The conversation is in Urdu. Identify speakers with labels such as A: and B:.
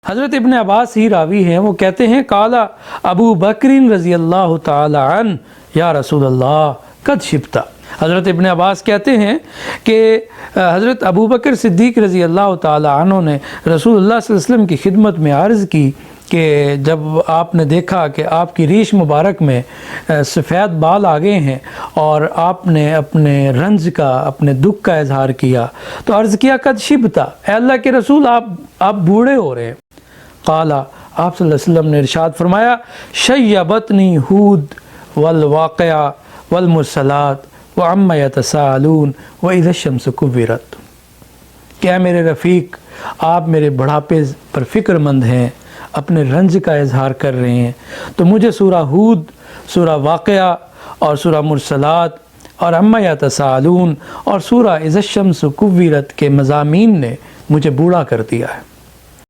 A: حضرت ابن عباس ہی راوی ہیں، وہ کہتے ہیں قالا ابو بکر رضی اللہ تعالی عنہ یا رسول اللہ قد شبتا۔ حضرت ابن عباس کہتے ہیں کہ حضرت ابو بکر صدیق رضی اللہ تعالی عنہ نے رسول اللہ صلی اللہ علیہ وسلم کی خدمت میں عرض کی کہ جب آپ نے دیکھا کہ آپ کی ریش مبارک میں سفید بال آ گئے ہیں اور آپ نے اپنے رنج کا، اپنے دکھ کا اظہار کیا، تو عرض کیا قد شبتا، اے اللہ کے رسول آپ بوڑھے ہو رہے ہیں۔ قالا، آپ صلی اللہ علیہ وسلم نے ارشاد فرمایا شیبتنی ہود والواقعہ والمرسلات وعما یتساءلون واذا الشمس کورت، کہ اے میرے رفیق، آپ میرے بڑھاپے پر فکر مند ہیں، اپنے رنج کا اظہار کر رہے ہیں، تو مجھے سورہ ہود، سورہ واقعہ اور سورہ مرسلات اور عما یتساءلون اور سورہ اذا الشمس کورت کے مضامین نے مجھے بوڑھا کر دیا ہے۔